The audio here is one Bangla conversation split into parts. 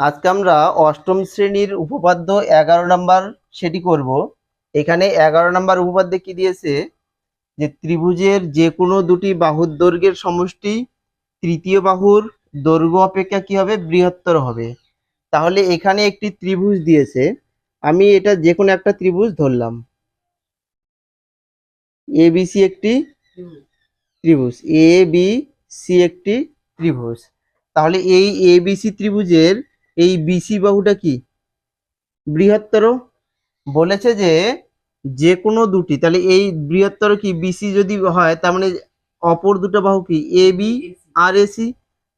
আজকে আমরা অষ্টম শ্রেণীর উপপাদ্য 11 নাম্বার সেটি করব। এখানে 11 নাম্বার উপপাদ্যে কি দিয়েছে যে ত্রিভুজের যে কোনো দুটি বাহুর দৈর্ঘ্যের সমষ্টি তৃতীয় বাহুর দৈর্ঘ্য অপেক্ষা কি হবে, বৃহত্তর হবে। তাহলে এখানে একটি ত্রিভুজ দিয়েছে, আমি এটা যে কোনো একটা ত্রিভুজ ধরলাম। এবিসি একটি ত্রিভুজ, এ বি সি একটি ত্রিভুজ। তাহলে এই এবিসি ত্রিভুজের এই বিসি বাহুটা কি, বৃহত্তর। বলেছে যে যে কোনো দুটি, তাহলে এই বৃহত্তর কি বিসি যদি হয়, তার মানে অপর দুটো বাহু কি এ বি আর এসি।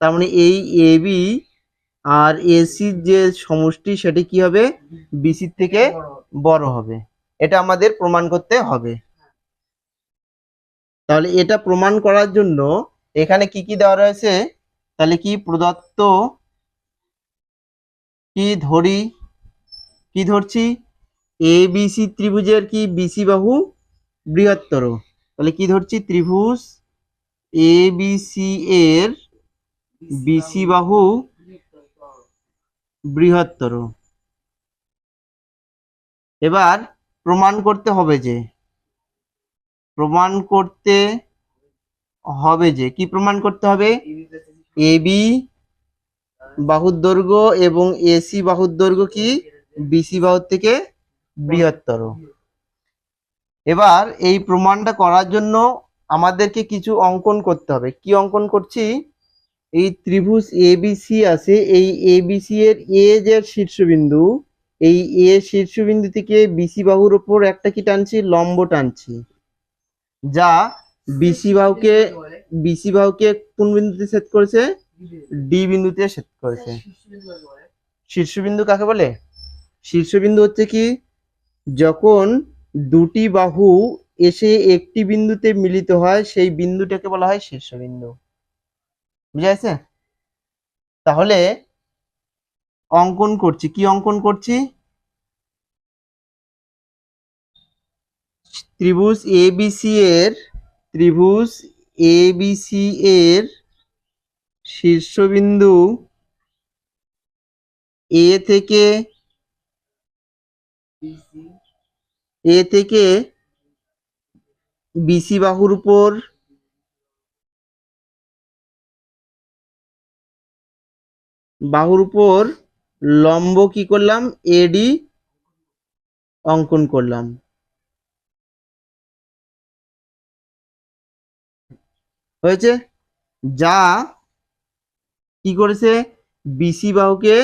তার মানে এই এ বি আর এসির যে সমষ্টি সেটি কি হবে, বিসির থেকে বড় হবে। এটা আমাদের প্রমাণ করতে হবে। তাহলে এটা প্রমাণ করার জন্য এখানে কি কি দেওয়া রয়েছে, তাহলে কি প্রদত্ত, কি ধরি, কি ধরছি, এ বিসি ত্রিভুজের কি বিসি বাহু বৃহত্তর। তাহলে কি ধরছি, ত্রিভুজ এ বিসি এর বিসি বাহু বৃহত্তর। এবার প্রমাণ করতে হবে যে, কি প্রমাণ করতে হবে, এ বি বাহুর দৈর্ঘ্য এবং এসি বাহুর দৈর্ঘ্য কি বিসি বাহুর থেকে বৃহত্তর। এবার এই প্রমাণটা করার জন্য আমাদেরকে কিছু অঙ্কন করতে হবে। কি অঙ্কন করছি, এই ত্রিভুজ এবিসি আছে, এই এবিসি এর এ যে শীর্ষবিন্দু, এই এ শীর্ষবিন্দু থেকে বিসি বাহুর উপর একটা কি টানছি, লম্ব টানছি, যা বিসি বাহুকে কোন বিন্দুতে ছেদ করেছে, ডি বিন্দুতে ছেদ করেছে। শীর্ষবিন্দু কাকে বলে, শীর্ষবিন্দু হচ্ছে কি, যখন দুটি বাহু এসে একটি বিন্দুতে মিলিত হয় সেই বিন্দুটাকে বলা হয় শীর্ষবিন্দু। বুঝা গেছে? তাহলে অঙ্কন করছি, কি অঙ্কন করছি, ত্রিভুজ এবিসি এর শীর্ষবিন্দু এ থেকে বিসি বাহুর উপর লম্ব কি করলাম, এডি অঙ্কন করলাম। হয়েছে? যা কি করেছে, বিসি বাহুকে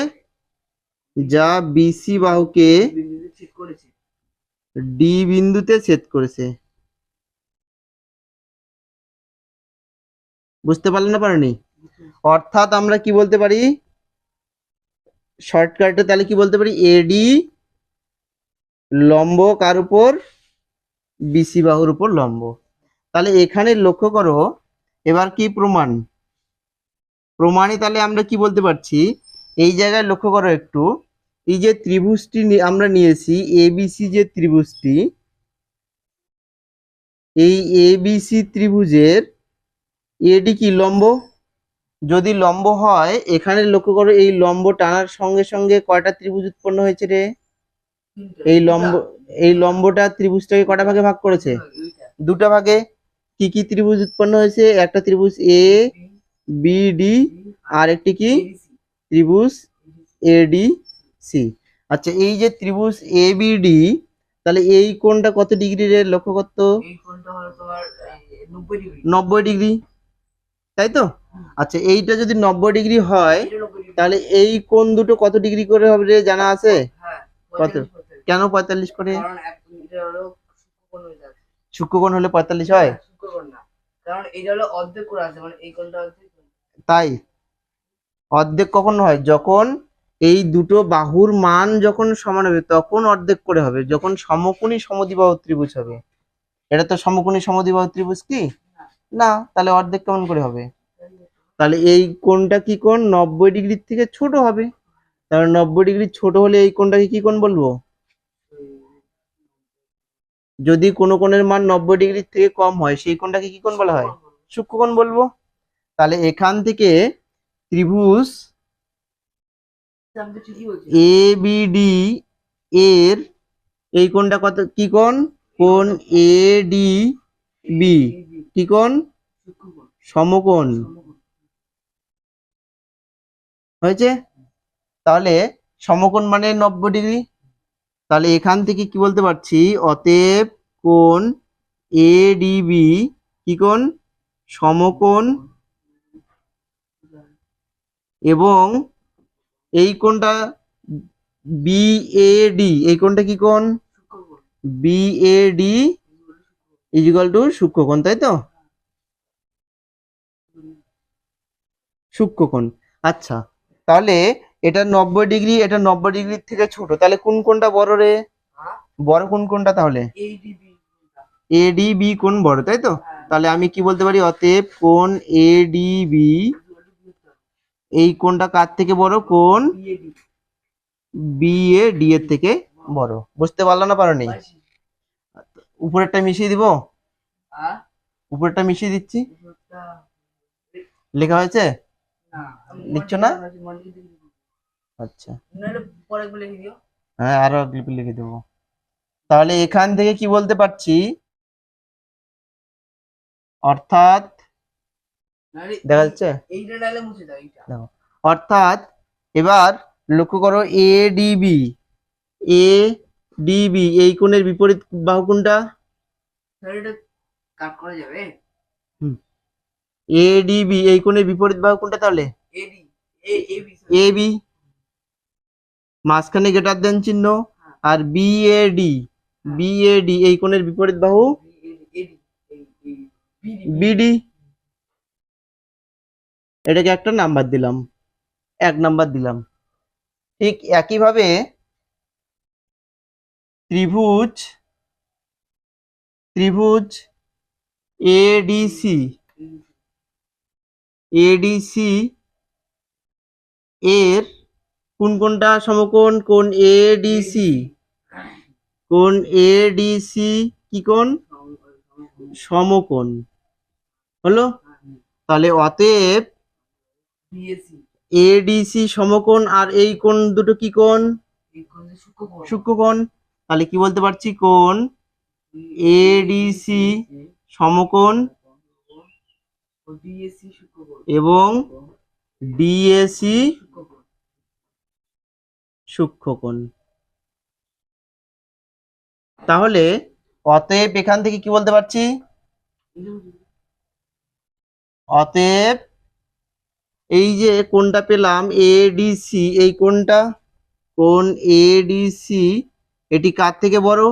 ডি বিন্দুতে ছেদ করেছে। বুঝতে পারলেন না পারেনি? অর্থাৎ আমরা কি বলতে পারি, শর্টকাটে তাহলে কি বলতে পারি, এডি লম্ব কার উপর, বিসি বাহুর উপর লম্ব। তাহলে এখানে লক্ষ্য করো, এবার কি প্রমাণে তাহলে আমরা কি বলতে পারছি, এই জায়গায় লক্ষ্য করো একটু, এই যে ত্রিভুজটি আমরা নিয়েছি এবিসি, যে ত্রিভুজটি, এই এবিসি ত্রিভুজের এডি কি লম্ব। যদি লম্ব হয়, এখানে লক্ষ্য করো এই লম্ব টানার সঙ্গে সঙ্গে কয়টা ত্রিভুজ উৎপন্ন হয়েছে রে, এই লম্বটা ত্রিভুজটাকে কটা ভাগে ভাগ করেছে, দুটা ভাগে। কি কি ত্রিভুজ উৎপন্ন হয়েছে, একটা ত্রিভুজ এ বি ডি, আর একটি কি ত্রিভুজ এ ডি সি। আচ্ছা, এই যে ত্রিভুজ এ বি ডি, তাহলে এই কোণটা কত ডিগ্রি রে, লক্ষ্য করতো, 90 ডিগ্রি, তাই তো? আচ্ছা, এইটা যদি 90 ডিগ্রি হয়, তাহলে এই কোণ দুটো কত ডিগ্রি করে হবে রে, জানা আছে? কত, কেন 45 করে, সূক্ষ্মকোণ হলে 45 হয়, তাই অর্ধেক কখন হয়, যখন এই দুটো বাহুর মান যখন সমান হবে তখন অর্ধেক করে হবে, যখন সমকোণী সমদ্বিবাহু ত্রিভুজ হবে। এটা তো সমকোণী সমদ্বিবাহু ত্রিভুজ কি না, তাহলে অর্ধেক কেমন করে হবে? তাহলে এই কোণটা কি কোণ, 90 ডিগ্রির থেকে ছোট হবে। তাহলে 90 ডিগ্রি ছোট হলে এই কোণটাকে কি কোণ বলবো, যদি কোনো কোণের মান 90 ডিগ্রির থেকে কম হয় সেই কোণটাকে কি কোণ বলা হয়, সূক্ষ্মকোণ বলবো। তাহলে এখান থেকে ত্রিভুজ আমি তো ঠিকই বলছি। এ বি ডি এর এই কোণটা কত, কি কোণ? কোণ এ ডি বি কি কোণ? সূক্ষ্মকোণ। সমকোণ। সমকোণ। হয়েছে? তাহলে সমকোণ মানে 90 ডিগ্রি। তাহলে এখান থেকে কি বলতে পারছি, অতএব কোণ এ ডি বি কি কোণ? সমকোণ। এবং এই কোণটা বি এ ডি, এই কোণটা কি কোণ? সূক্ষ্মকোণ। বি এ ডি ইজিক্যাল টু সূক্ষ্মকোণ, তাই তো? সূক্ষ্মকোণ। আচ্ছা, তাহলে এটা 90 ডিগ্রি, এটা 90 ডিগ্রির থেকে ছোট, তাহলে কোন কোণটা বড় রে? হ্যাঁ, বড় কোন কোণটা তাহলে? ADB কোণটা। এডিবি কোণ বড়, তাই তো? হ্যাঁ। তাহলে আমি কি বলতে পারি, অতএব কোণ এডিবি এই কোণটা কার থেকে বড়? কোণ BAD। বিএডি এর থেকে বড়। বুঝতে পারলো না পারোনি? পারছি। উপরেরটা মিশিয়ে দিব, হ্যাঁ, উপরেরটা মিশিয়ে দিচ্ছি। উপরটা লেখা হয়েছে? না, আমি লিখছো না? মন্টি দিয়ে দিবো। আচ্ছা, নাহলে পরে একবার লিখে দিও। হ্যাঁ আরো লিখে দেবো। তাহলে এখান থেকে কি বলতে পারছি, অর্থাৎ নাহলে দেখা যাচ্ছে? এইটা নাহলে মুছে দাও এইটা। দেখো, অর্থাৎ এবার লক্ষ্য করো, এডিবি এডিবি এই কোণের বিপরীত বাহু কোনটা? স্যার এটা কাট করা যাবে? এডিবি এই কোণের বিপরীত বাহু কোনটা তাহলে? এডি এবি এবি, মাঝখানে গ্রেটার দেন চিহ্ন। আর বিএডি বিএডি এই কোণের বিপরীত বাহু এডি বিডি বিডি। এটাকে একটা নাম্বার দিলাম, 1 নাম্বার দিলাম। ঠিক একইভাবে ত্রিভুজ ত্রিভুজ এডিসি এডিসি এর কোন কোনটা সমকোণ? কোণ এডিসি, কোণ এডিসি কি কোণ? সমকোণ। হলো? তাহলে অতএব বিএসি এডিসি সমকোণ, আর এই কোণ দুটো কি কোণ? এই কোণ সূক্ষ্মকোণ। সূক্ষ্মকোণ। তাহলে কি বলতে পারছি, কোণ এডিসি সমকোণ ও ডিএসি সূক্ষ্মকোণ এবং ডিএসি সূক্ষ্মকোণ। সূক্ষ্মকোণ। তাহলে অতএব এখান থেকে কি বলতে পারছি, অতএব এই যে কোণটা পেলাম এডিসি, এই কোণটা কোণ এডিসি এটি কার থেকে বড়?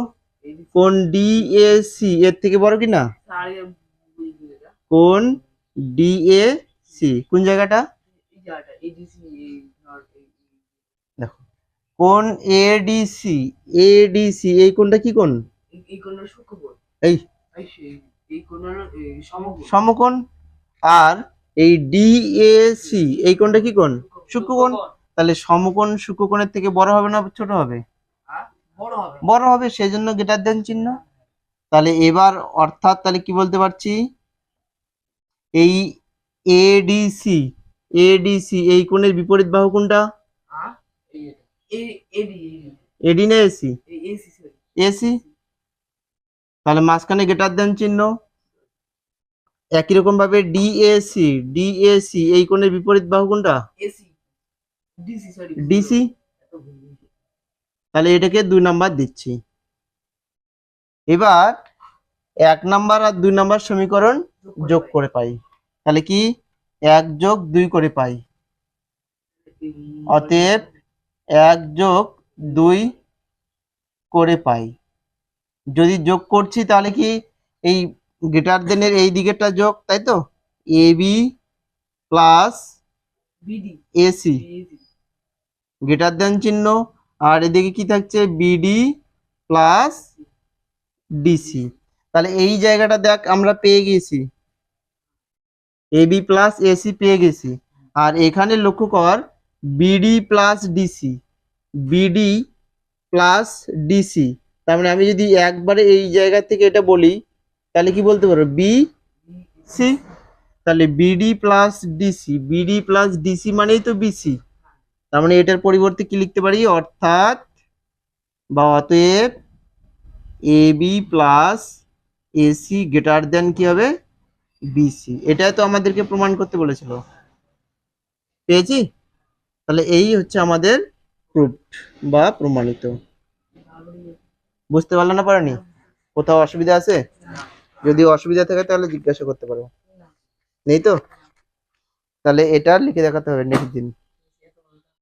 কোণ ডিএসি এর থেকে বড় কিনা? কোণ ডিএসি কোন জায়গাটা? দেখো, কোণ এডিসি এডিসি এই কোণটা কি কোণ? এই কোণ হলো সূক্ষ্মকোণ। এই এই কোণ হলো সমকোণ। সমকোণ। আর এই ডিএসি এই কোণটা কি কোণ? সূক্ষ্মকোণ। তাহলে সমকোণ সূক্ষ্মকোণের থেকে বড় হবে না ছোট হবে? বড় হবে। বড় হবে, সেই জন্য গ্রেটার দেন চিহ্ন। তাহলে এবার অর্থাৎ তাহলে কি বলতে পারছি, এই এডিসি এডিসি এই কোণের বিপরীত বাহু কোনটা? এডি না এসি? এসি। তাহলে মাঝখানে গ্রেটার দেন চিহ্ন। একই রকম ভাবে ডিএসি ডিএসি এই কোণের বিপরীত বাহু কোনটা? ডিসি। তাহলে এটাকে 2 নাম্বার দিচ্ছি। এবার 1 নাম্বার আর 2 নাম্বার সমীকরণ যোগ করে পাই। তাহলে কি 1 যোগ 2 করে পাই। অতএব 1 যোগ 2 করে পাই। যদি যোগ করছি তাহলে কি এই গ্রেটার দেনের এই দিকেরটা যোগ, তাই তো? AB plus AC greater than চিহ্ন, আর এদিকে কি থাকছে? BD plus DC. তাহলে এই জায়গাটা দেখ আমরা পেয়ে গেছি, এবি প্লাস এসি পেয়ে গেছি। আর এখানে লক্ষ্য কর, BD plus DC BD plus DC. তার মানে আমি যদি একবারে এই জায়গা থেকে এটা বলি, তাহলে কি বলতে পারো? B C. তাহলে BD plus DC BD plus DC মানেই তো বিসি। তার মানে এটার পরিবর্তে কি লিখতে পারি, অর্থাৎ বা অতএব A B plus AC greater than কি হবে, বিসি। এটাই তো আমাদেরকে প্রমাণ করতে বলেছিল, পেয়েছি। তাহলে এই হচ্ছে আমাদের প্রুফড বা প্রমাণিত। বুঝতে পারলে না পারেনি, কোথাও অসুবিধা আছে? যদি অসুবিধা থাকে তাহলে জিজ্ঞাসা করতে পারো। নেই তো? তাহলে এটা লিখে দেখাতে হবে নেক্সট দিন।